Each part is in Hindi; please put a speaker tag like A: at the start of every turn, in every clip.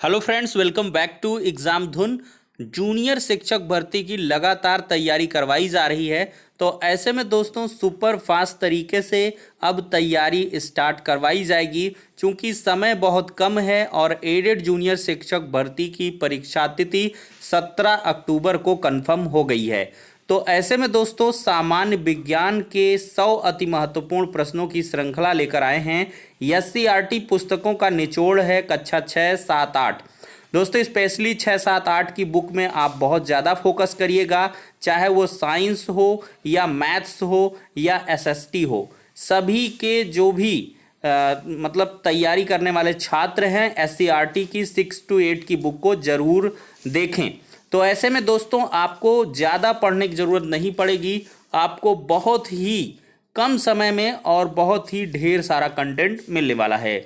A: Hello friends, welcome back to exam Dhun. Junior शिक्षक भर्ती की लगातार तैयारी करवाई जा रही है। तो ऐसे में दोस्तों सुपर फास्ट तरीके से अब तैयारी स्टार्ट करवाई जाएगी, क्योंकि समय बहुत कम है और एडेड जूनियर शिक्षक भर्ती की परीक्षा तिथि 17 अक्टूबर को कंफर्म हो गई है। तो ऐसे में दोस्तों सामान्य विज्ञान के 100 अति महत्वपूर्ण प्रश्नों की श्रृंखला लेकर आए हैं। एससीईआरटी पुस्तकों का निचोड़ है कक्षा 6, 7, 8। दोस्तों स्पेशली 6, 7, 8 की बुक में आप बहुत ज़्यादा फोकस करिएगा, चाहे वो साइंस हो या मैथ्स हो या एसएसटी हो। सभी के जो भी मतलब तैयारी करने वाले छात्र हैं एससीईआरटी की 6 to 8 की बुक को ज़रूर देखें। तो ऐसे में दोस्तों आपको ज़्यादा पढ़ने की ज़रूरत नहीं पड़ेगी, आपको बहुत ही कम समय में और बहुत ही ढेर सारा कंटेंट मिलने वाला है।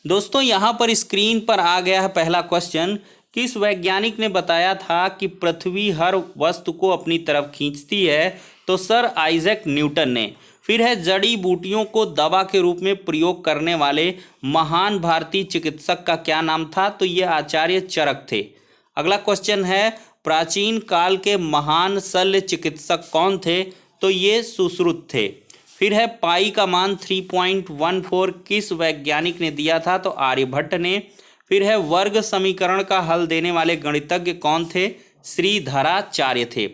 A: दोस्तों यहाँ पर स्क्रीन पर आ गया है पहला क्वेश्चन। किस वैज्ञानिक ने बताया था कि पृथ्वी हर वस्तु को अपनी तरफ खींचती है? तो सर आइजैक न्यूटन ने। फिर है जड़ी बूटियों को दवा के रूप में प्रयोग करने वाले महान भारतीय चिकित्सक का क्या नाम था? तो ये आचार्य चरक थे। अगला क्वेश्चन है प्राचीन काल के महान शल्य चिकित्सक कौन थे? तो ये सुश्रुत थे। फिर है पाई का मान 3.14 किस वैज्ञानिक ने दिया था? तो आर्यभट्ट ने। फिर है वर्ग समीकरण का हल देने वाले गणितज्ञ कौन थे? श्रीधराचार्य थे।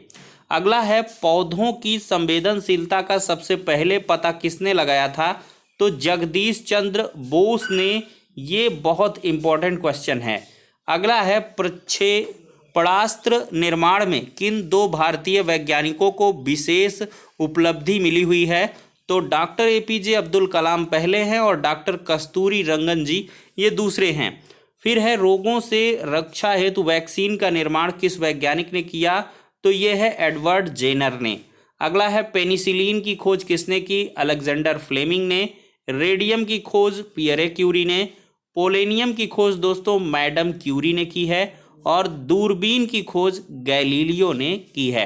A: अगला है पौधों की संवेदनशीलता का सबसे पहले पता किसने लगाया था? तो जगदीश चंद्र बोस ने। ये बहुत इंपॉर्टेंट क्वेश्चन है। अगला है प्रक्षेपणास्त्र निर्माण में किन दो भारतीय वैज्ञानिकों को विशेष उपलब्धि मिली हुई है? तो डॉक्टर एपीजे अब्दुल कलाम पहले हैं और डॉक्टर कस्तूरी रंगन जी ये दूसरे हैं। फिर है रोगों से रक्षा हेतु वैक्सीन का निर्माण किस वैज्ञानिक ने किया? तो ये है एडवर्ड जेनर ने। अगला है पेनिसिलिन की खोज किसने की? अलेक्जेंडर फ्लेमिंग ने। रेडियम की खोज पियरे क्यूरी ने। पोलेनियम की खोज दोस्तों मैडम क्यूरी ने की है। और दूरबीन की खोज गैलीलियो ने की है।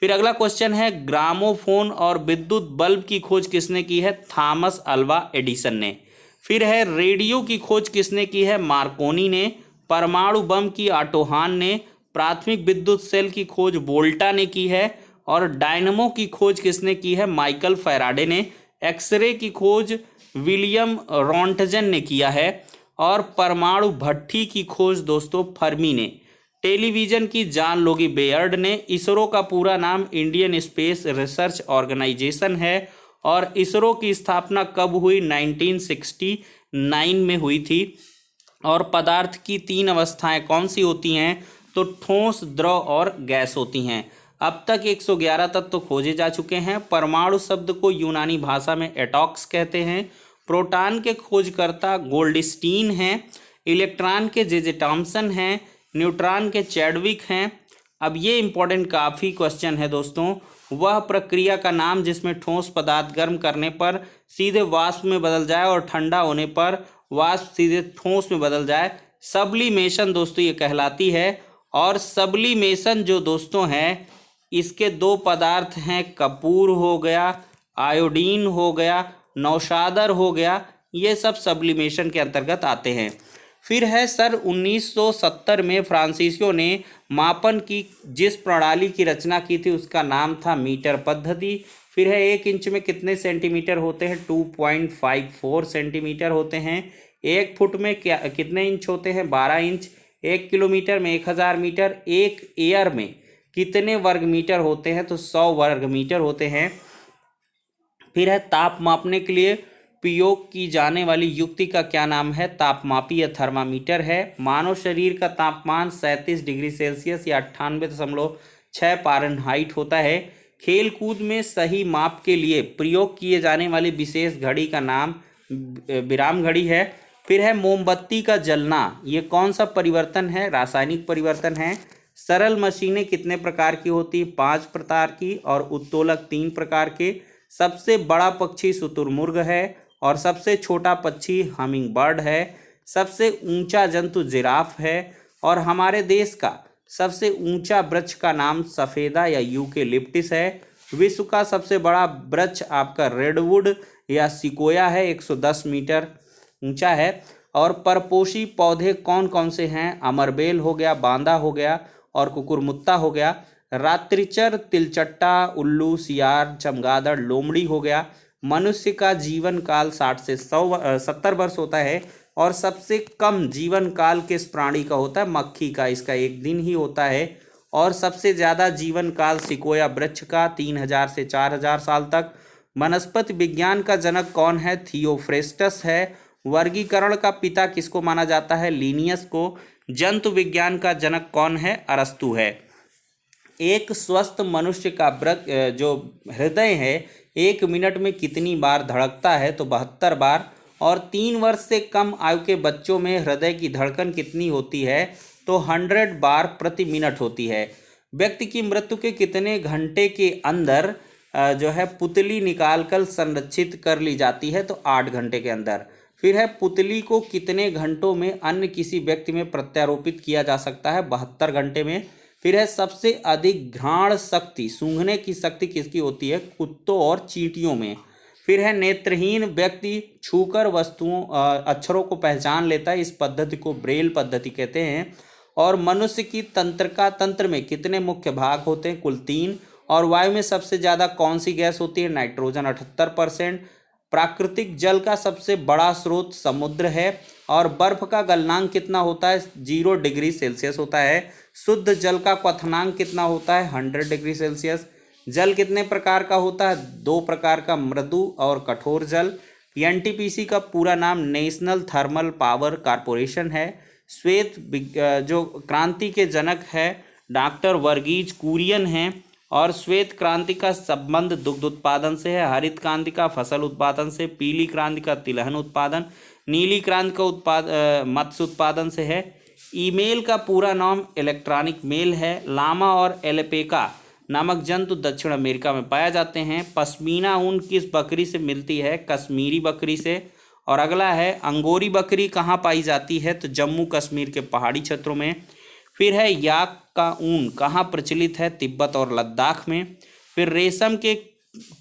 A: फिर अगला क्वेश्चन है ग्रामोफोन और विद्युत बल्ब की खोज किसने की है? थॉमस अल्वा एडिसन ने। फिर है रेडियो की खोज किसने की है? मार्कोनी ने। परमाणु बम की ऑटोहान ने। प्राथमिक विद्युत सेल की खोज वोल्टा ने की है। और डायनमो की खोज किसने की है? माइकल फैराडे ने। एक्सरे की खोज विलियम रॉन्टजन ने किया है। और परमाणु भट्ठी की खोज दोस्तों फर्मी ने। टेलीविजन की जान लोगी बेयर्ड ने। इसरो का पूरा नाम इंडियन स्पेस रिसर्च ऑर्गेनाइजेशन है। और इसरो की स्थापना कब हुई? 1969 में हुई थी। और पदार्थ की 3 अवस्थाएं कौन सी होती हैं? तो ठोस, द्रव और गैस होती हैं। अब तक 111 तत्व खोजे जा चुके हैं। परमाणु शब्द को यूनानी भाषा में एटॉक्स कहते हैं। प्रोटॉन के खोजकर्ता गोल्डस्टीन हैं। इलेक्ट्रॉन के जे टॉमसन हैं। न्यूट्रॉन के चैडविक हैं। अब ये इंपॉर्टेंट काफ़ी क्वेश्चन है दोस्तों। वह प्रक्रिया का नाम जिसमें ठोस पदार्थ गर्म करने पर सीधे वाष्प में बदल जाए और ठंडा होने पर वाष्प सीधे ठोस में बदल जाए, सब्लिमेशन दोस्तों ये कहलाती है। और सब्लिमेशन जो दोस्तों है इसके 2 पदार्थ हैं, कपूर हो गया, आयोडीन हो गया, नौशादर हो गया, ये सब सब्लिमेशन के अंतर्गत आते हैं। फिर है सर 1970 में फ्रांसीसियों ने मापन की जिस प्रणाली की रचना की थी उसका नाम था मीटर पद्धति। फिर है 1 इंच में कितने सेंटीमीटर होते हैं? 2.54 सेंटीमीटर होते हैं। 1 फुट में कितने इंच होते हैं? 12 इंच। 1 किलोमीटर में 1000 मीटर। 1 एयर में कितने वर्ग मीटर होते हैं? तो 100 वर्ग मीटर होते हैं। फिर है ताप मापने के लिए प्रयोग की जाने वाली युक्ति का क्या नाम है? तापमापी या थर्मामीटर है। मानव शरीर का तापमान 37 डिग्री सेल्सियस या 98.6 फ़ारेनहाइट होता है। खेल कूद में सही माप के लिए प्रयोग किए जाने वाली विशेष घड़ी का नाम विराम घड़ी है। फिर है मोमबत्ती का जलना, ये कौन सा परिवर्तन है? रासायनिक परिवर्तन है। सरल मशीनें कितने प्रकार की होती? 5 प्रकार की। और उत्तोलक 3 प्रकार के। सबसे बड़ा पक्षी शुतुरमुर्ग है और सबसे छोटा पक्षी हमिंग बर्ड है। सबसे ऊंचा जंतु जिराफ है। और हमारे देश का सबसे ऊंचा वृक्ष का नाम सफ़ेदा या यूकेलिप्टिस है। विश्व का सबसे बड़ा वृक्ष आपका रेडवुड या सिकोया है, 110 मीटर ऊंचा है। और परपोषी पौधे कौन कौन से हैं? अमरबेल हो गया, बांदा हो गया और कुकुरमुत्ता हो गया। रात्रिचर, तिलचट्टा, उल्लू, सियार, चमगादड़, लोमड़ी हो गया। मनुष्य का जीवन काल 60 से 70 वर्ष होता है और सबसे कम जीवन काल किस प्राणी का होता है? मक्खी का, इसका 1 दिन ही होता है। और सबसे ज़्यादा जीवन काल सिकोया वृक्ष का 3000 से 4000 साल तक। वनस्पति विज्ञान का जनक कौन है? थियोफ्रेस्टस है। वर्गीकरण का पिता किसको माना जाता है? लिनियस को। जंतु विज्ञान का जनक कौन है? अरस्तु है। एक स्वस्थ मनुष्य का जो हृदय है 1 मिनट में कितनी बार धड़कता है? तो 72 बार। और 3 वर्ष से कम आयु के बच्चों में हृदय की धड़कन कितनी होती है? तो 100 बार प्रति मिनट होती है। व्यक्ति की मृत्यु के कितने घंटे के अंदर जो है पुतली निकालकर संरक्षित कर ली जाती है? तो 8 घंटे के अंदर। फिर है पुतली को कितने घंटों में अन्य किसी व्यक्ति में प्रत्यारोपित किया जा सकता है? 72 घंटे में। फिर है सबसे अधिक घ्राण शक्ति, सूंघने की शक्ति किसकी होती है? कुत्तों और चींटियों में। फिर है नेत्रहीन व्यक्ति छूकर वस्तुओं अक्षरों को पहचान लेता है, इस पद्धति को ब्रेल पद्धति कहते हैं। और मनुष्य की तंत्र में कितने मुख्य भाग होते हैं? कुल 3। और वायु में सबसे ज़्यादा कौन सी गैस होती है? नाइट्रोजन 78%। प्राकृतिक जल का सबसे बड़ा स्रोत समुद्र है। और बर्फ का गलनांक कितना होता है? 0 डिग्री सेल्सियस होता है। शुद्ध जल का क्वथनांक कितना होता है? 100 डिग्री सेल्सियस। जल कितने प्रकार का होता है? 2 प्रकार का, मृदु और कठोर जल। एनटीपीसी का पूरा नाम नेशनल थर्मल पावर कॉरपोरेशन है। श्वेत जो क्रांति के जनक है डॉक्टर वर्गीज कुरियन हैं। और श्वेत क्रांति का संबंध दुग्ध उत्पादन से है, हरित क्रांति का फसल उत्पादन से, पीली क्रांति का तिलहन उत्पादन, नीली क्रांति का मत्स्य उत्पादन से है। ईमेल का पूरा नाम इलेक्ट्रॉनिक मेल है। लामा और एल्पेका नामक जंतु दक्षिण अमेरिका में पाया जाते हैं। पश्मीना ऊन किस बकरी से मिलती है? कश्मीरी बकरी से। और अगला है अंगोरी बकरी कहाँ पाई जाती है? तो जम्मू कश्मीर के पहाड़ी क्षेत्रों में। फिर है याक का ऊन कहाँ प्रचलित है? तिब्बत और लद्दाख में। फिर रेशम के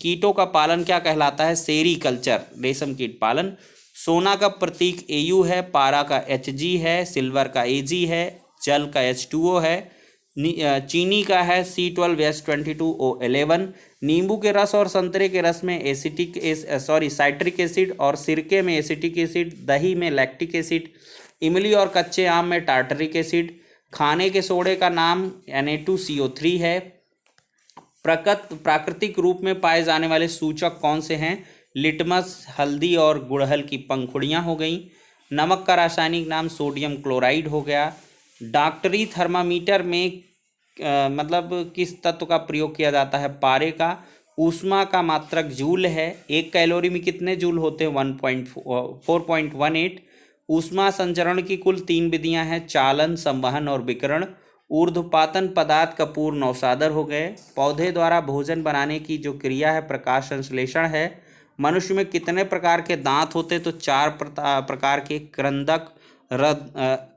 A: कीटों का पालन क्या कहलाता है? सेरीकल्चर, रेशम कीट पालन। सोना का प्रतीक Au है, पारा का Hg है, सिल्वर का Ag है, जल का H2O है, चीनी का है C12H22O11। नींबू के रस और संतरे के रस में साइट्रिक एसिड और सिरके में एसिटिक एसिड, दही में लैक्टिक एसिड, इमली और कच्चे आम में टार्टरिक एसिड। खाने के सोडे का नाम Na2CO3 है। प्राकृतिक रूप में पाए जाने वाले सूचक कौन से हैं? लिटमस, हल्दी और गुड़हल की पंखुड़ियाँ हो गई। नमक का रासायनिक नाम सोडियम क्लोराइड हो गया। डॉक्टरी थर्मामीटर में मतलब किस तत्व का प्रयोग किया जाता है? पारे का। ऊष्मा का मात्रक जूल है। 1 कैलोरी में कितने जूल होते हैं? 4.18। ऊष्मा संचरण की कुल 3 विधियां हैं, चालन, संवहन और विकिरण। ऊर्ध्वपातन पदार्थ का पूर्ण नौसादर हो गए। पौधे द्वारा भोजन बनाने की जो क्रिया है प्रकाश संश्लेषण है। मनुष्य में कितने प्रकार के दांत होते हैं? तो 4 प्रकार के। क्रंदक,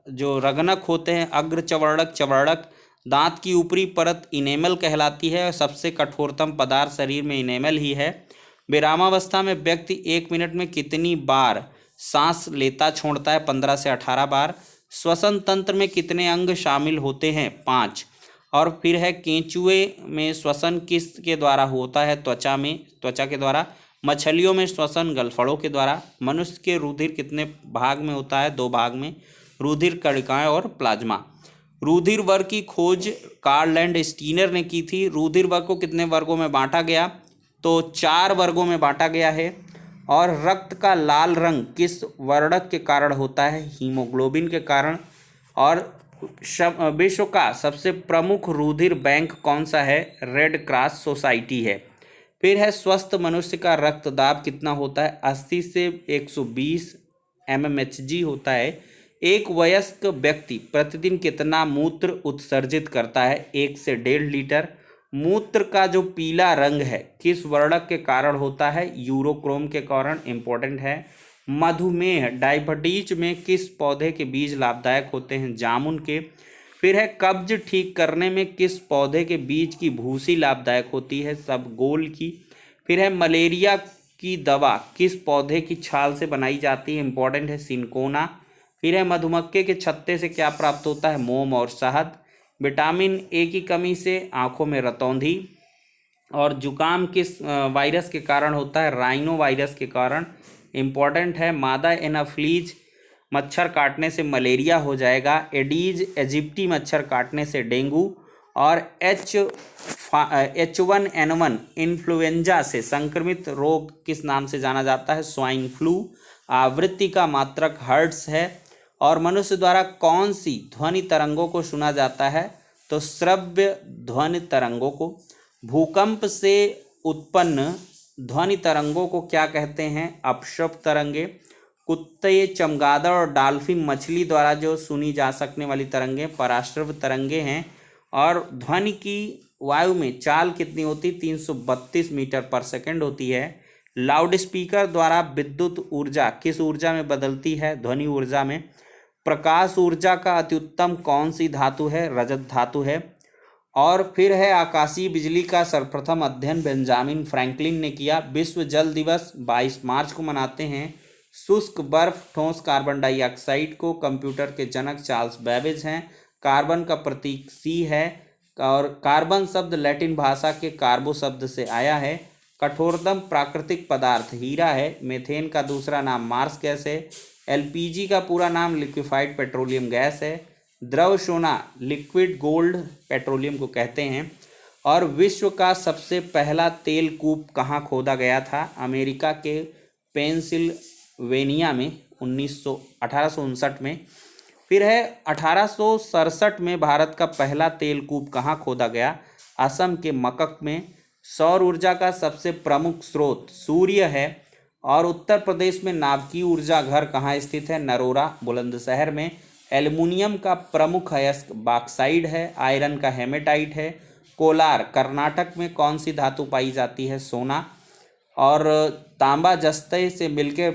A: जो रगनक होते हैं, अग्र चवर्णक, चवर्णक। दांत की ऊपरी परत इनेमल कहलाती है। सबसे कठोरतम पदार्थ शरीर में इनेमल ही है। विरामावस्था में व्यक्ति 1 मिनट में कितनी बार सांस लेता छोड़ता है? 15 से 18 बार। श्वसन तंत्र में कितने अंग शामिल होते हैं? 5। और फिर है केंचुए में श्वसन किस के द्वारा होता है? त्वचा के द्वारा। मछलियों में श्वसन गलफड़ों के द्वारा। मनुष्य के रुधिर कितने भाग में होता है? 2 भाग में, रुधिर कणिकाएं और प्लाज्मा। रुधिर वर्ग की खोज कार्ल एंड स्टीनर ने की थी। रुधिर वर्ग को कितने वर्गों में बांटा गया? तो 4 वर्गों में बांटा गया है। और रक्त का लाल रंग किस वर्णक के कारण होता है? हीमोग्लोबिन के कारण। और विश्व का सबसे प्रमुख रुधिर बैंक कौन सा है? रेड क्रॉस सोसाइटी है। फिर है स्वस्थ मनुष्य का रक्तदाब कितना होता है? 80 से 120 mmHg होता है। एक वयस्क व्यक्ति प्रतिदिन कितना मूत्र उत्सर्जित करता है? 1 से 1.5 लीटर। मूत्र का जो पीला रंग है किस वर्णक के कारण होता है? यूरोक्रोम के कारण, इंपॉर्टेंट है। मधुमेह, डायबिटीज में किस पौधे के बीज लाभदायक होते हैं? जामुन के। फिर है कब्ज ठीक करने में किस पौधे के बीज की भूसी लाभदायक होती है? सब गोल की। फिर है मलेरिया की दवा किस पौधे की छाल से बनाई जाती है? इंपॉर्टेंट है, सिनकोना। फिर है मधुमक्खी के छत्ते से क्या प्राप्त होता है, मोम और शहद। विटामिन ए की कमी से आंखों में रतौंधी। और जुकाम किस वायरस के कारण होता है, राइनो वायरस के कारण। इम्पॉर्टेंट है, मादा एनाफ्लीज मच्छर काटने से मलेरिया हो जाएगा, एडीज इजिप्टी मच्छर काटने से डेंगू। और H1N1 इन्फ्लुएंजा से संक्रमित रोग किस नाम से जाना जाता है, स्वाइन फ्लू। आवृत्ति का मात्रक हर्ट्ज है। और मनुष्य द्वारा कौन सी ध्वनि तरंगों को सुना जाता है, तो श्रव्य ध्वनि तरंगों को। भूकंप से उत्पन्न ध्वनि तरंगों को क्या कहते हैं, अपश्रव तरंगे। कुत्ते, चमगादड़ और डॉल्फिन मछली द्वारा जो सुनी जा सकने वाली तरंगे पराश्रव तरंगे हैं। और ध्वनि की वायु में चाल कितनी होती, 332 मीटर पर सेकंड होती है। लाउड स्पीकर द्वारा विद्युत ऊर्जा किस ऊर्जा में बदलती है, ध्वनि ऊर्जा में। प्रकाश ऊर्जा का अत्युत्तम कौन सी धातु है, रजत धातु है। और फिर है आकाशीय बिजली का सर्वप्रथम अध्ययन बेंजामिन फ्रैंकलिन ने किया। विश्व जल दिवस 22 मार्च को मनाते हैं। शुष्क बर्फ, ठोस कार्बन डाइऑक्साइड को कंप्यूटर के जनक चार्ल्स बेबेज हैं। कार्बन का प्रतीक सी है। और कार्बन शब्द लैटिन भाषा के कार्बो शब्द से आया है। कठोरतम प्राकृतिक पदार्थ हीरा है। मीथेन का दूसरा नाम मार्स गैस है। एलपीजी का पूरा नाम लिक्विफाइड पेट्रोलियम गैस है। द्रव सोना लिक्विड गोल्ड पेट्रोलियम को कहते हैं। और विश्व का सबसे पहला तेल कूप कहाँ खोदा गया था, अमेरिका के पेंसिल्वेनिया में 1859 में। फिर है 1867 में भारत का पहला तेल कूप कहाँ खोदा गया, असम के मकक में। सौर ऊर्जा का सबसे प्रमुख स्रोत सूर्य है। और उत्तर प्रदेश में नाभिकीय ऊर्जा घर कहाँ स्थित है, नरोरा बुलंदशहर में। एल्युमिनियम का प्रमुख अयस्क बॉक्साइड है। आयरन का हेमेटाइट है। कोलार कर्नाटक में कौन सी धातु पाई जाती है, सोना। और तांबा जस्ते से मिलकर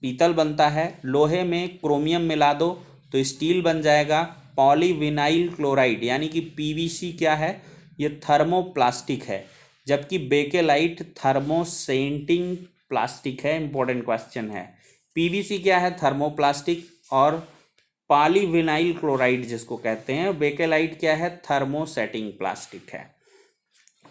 A: पीतल बनता है। लोहे में क्रोमियम मिला दो तो स्टील बन जाएगा। पॉलीविनाइल क्लोराइड यानी कि पीवीसी क्या है, ये थर्मोप्लास्टिक है। जबकि बेकेलाइट थर्मोसेंटिंग प्लास्टिक है। इंपॉर्टेंट क्वेश्चन है, पीवीसी क्या है, थर्मोप्लास्टिक। और पॉलीविनाइल क्लोराइड जिसको कहते हैं, बेकेलाइट क्या है, थर्मोसेटिंग प्लास्टिक है।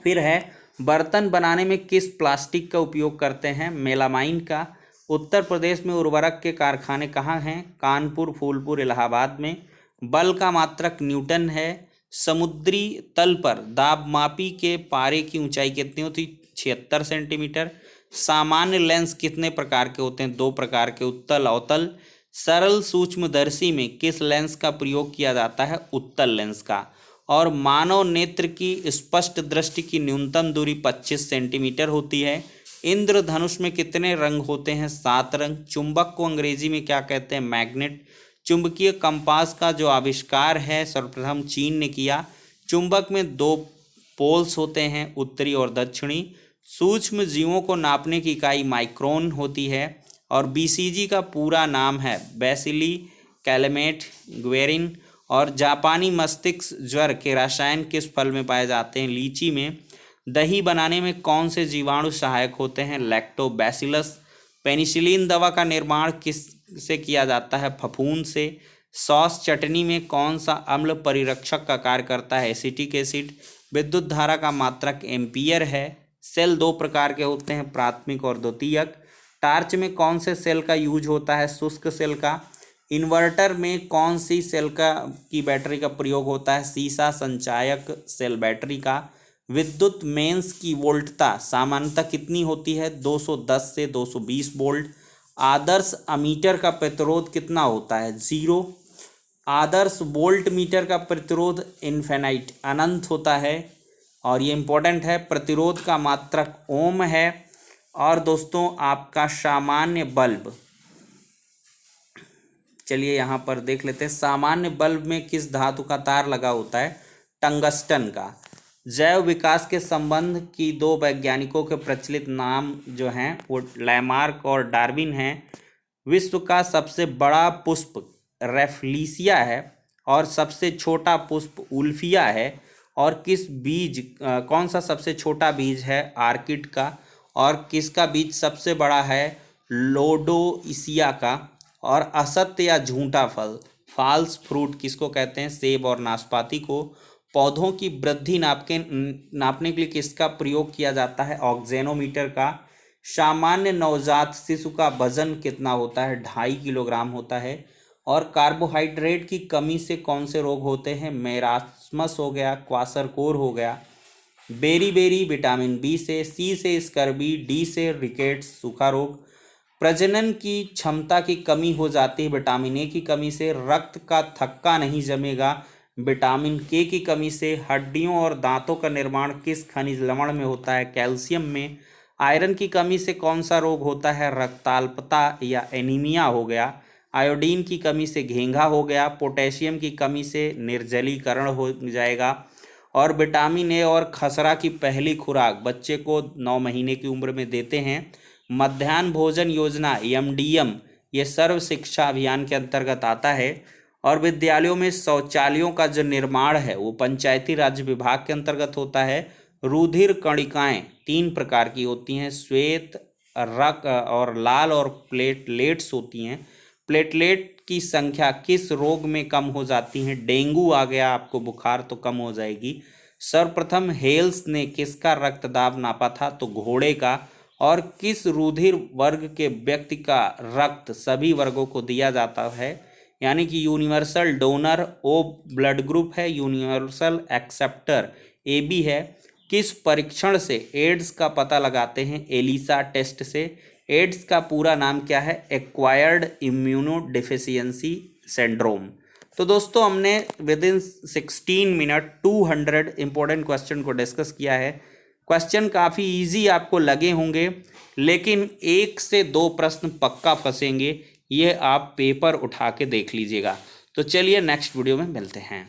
A: फिर है बर्तन बनाने में किस प्लास्टिक का उपयोग करते हैं, मेलामाइन का। उत्तर प्रदेश में उर्वरक के कारखाने कहाँ हैं, कानपुर, फूलपुर, इलाहाबाद में। बल का मात्रक न्यूटन है। समुद्री तल पर दाबमापी के पारे की ऊंचाई कितनी होती, 76 सेंटीमीटर। सामान्य लेंस कितने प्रकार के होते हैं, 2 प्रकार के, उत्तल अवतल। सरल सूक्ष्मदर्शी में किस लेंस का प्रयोग किया जाता है, उत्तल लेंस का। और मानव नेत्र की स्पष्ट दृष्टि की न्यूनतम दूरी 25 सेंटीमीटर होती है। इंद्रधनुष में कितने रंग होते हैं, 7 रंग। चुंबक को अंग्रेजी में क्या कहते हैं, मैग्नेट। चुंबकीय कंपास का जो आविष्कार है सर्वप्रथम चीन ने किया। चुंबक में 2 पोल्स होते हैं, उत्तरी और दक्षिणी। सूक्ष्म जीवों को नापने की इकाई माइक्रोन होती है। और बीसीजी का पूरा नाम है बेसिली कैलमेट ग्वेरिन। और जापानी मस्तिष्क ज्वर के रसायन किस फल में पाए जाते हैं, लीची में। दही बनाने में कौन से जीवाणु सहायक होते हैं, लैक्टोबैसिलस। पेनिसिलिन दवा का निर्माण किस से किया जाता है, फफूंद से। सॉस चटनी में कौन सा अम्ल परिरक्षक का कार्य करता है, एसिटिक एसिड। विद्युत धारा का मात्रक एम्पियर है। सेल 2 प्रकार के होते हैं, प्राथमिक और द्वितीयक। टार्च में कौन से सेल का यूज होता है, शुष्क सेल का। इन्वर्टर में कौन सी सेल की बैटरी का प्रयोग होता है, सीसा संचायक सेल बैटरी का। विद्युत मेंस की वोल्टता सामान्यतः कितनी होती है, 210 से 220 वोल्ट। आदर्श अमीटर का प्रतिरोध कितना होता है, 0। आदर्श वोल्ट मीटर का प्रतिरोध इन्फिनाइट अनंत होता है। और ये इंपॉर्टेंट है, प्रतिरोध का मात्रक ओम है। और दोस्तों आपका सामान्य बल्ब, चलिए यहाँ पर देख लेते हैं। सामान्य बल्ब में किस धातु का तार लगा होता है, टंगस्टन का। जैव विकास के संबंध की 2 वैज्ञानिकों के प्रचलित नाम जो हैं वो लैमार्क और डार्विन हैं। विश्व का सबसे बड़ा पुष्प रेफलीसिया है और सबसे छोटा पुष्प उल्फिया है। और कौन सा सबसे छोटा बीज है, आर्किड का। और किसका बीज सबसे बड़ा है, लोडोइसिया का। और असत्य या झूठा फल, फॉल्स फ्रूट किसको कहते हैं? सेब और नाशपाती को। पौधों की वृद्धि नापने के लिए किसका प्रयोग किया जाता है? ऑक्जेनोमीटर का। सामान्य नवजात शिशु का वजन कितना होता है? 2.5 किलोग्राम होता है। और कार्बोहाइड्रेट की कमी से कौन से रोग होते हैं? मेरास्मस हो गया, क्वासरकोर हो गया। बेरी विटामिन बी से, सी से स्कर्बी, डी से रिकेट्स सूखा रोग। प्रजनन की क्षमता की कमी हो जाती है विटामिन ए की कमी से। रक्त का थक्का नहीं जमेगा विटामिन के की कमी से। हड्डियों और दांतों का निर्माण किस खनिज लवण में होता है? कैल्शियम में। आयरन की कमी से कौन सा रोग होता है? रक्ताल्पता या एनीमिया हो गया। आयोडीन की कमी से घेंघा हो गया। पोटेशियम की कमी से निर्जलीकरण हो जाएगा। और विटामिन ए और खसरा की पहली खुराक बच्चे को 9 महीने की उम्र में देते हैं। मध्याह्न भोजन योजना MDM ये सर्व शिक्षा अभियान के अंतर्गत आता है। और विद्यालयों में शौचालयों का जो निर्माण है वो पंचायती राज विभाग के अंतर्गत होता है। रुधिर कणिकाएं 3 प्रकार की होती हैं, श्वेत, रक्त और लाल, और प्लेटलेट्स होती हैं। प्लेटलेट की संख्या किस रोग में कम हो जाती है? डेंगू आ गया आपको बुखार तो कम हो जाएगी। सर्वप्रथम हेल्स ने किसका रक्तदाब नापा था? तो घोड़े का। और किस रुधिर वर्ग के व्यक्ति का रक्त सभी वर्गों को दिया जाता है? यानी कि universal donor O blood group है, यूनिवर्सल एक्सेप्टर AB है। किस परीक्षण से एड्स का पता लगाते हैं? एलिसा टेस्ट से। एड्स का पूरा नाम क्या है? Acquired immuno deficiency syndrome. तो दोस्तों हमने with in 16 minute 200 important question को डिस्कस किया है। क्वेश्चन काफ़ी इजी आपको लगे होंगे, लेकिन 1 से 2 प्रश्न पक्का फंसेंगे, ये आप पेपर उठा के देख लीजिएगा। तो चलिए नेक्स्ट वीडियो में मिलते हैं।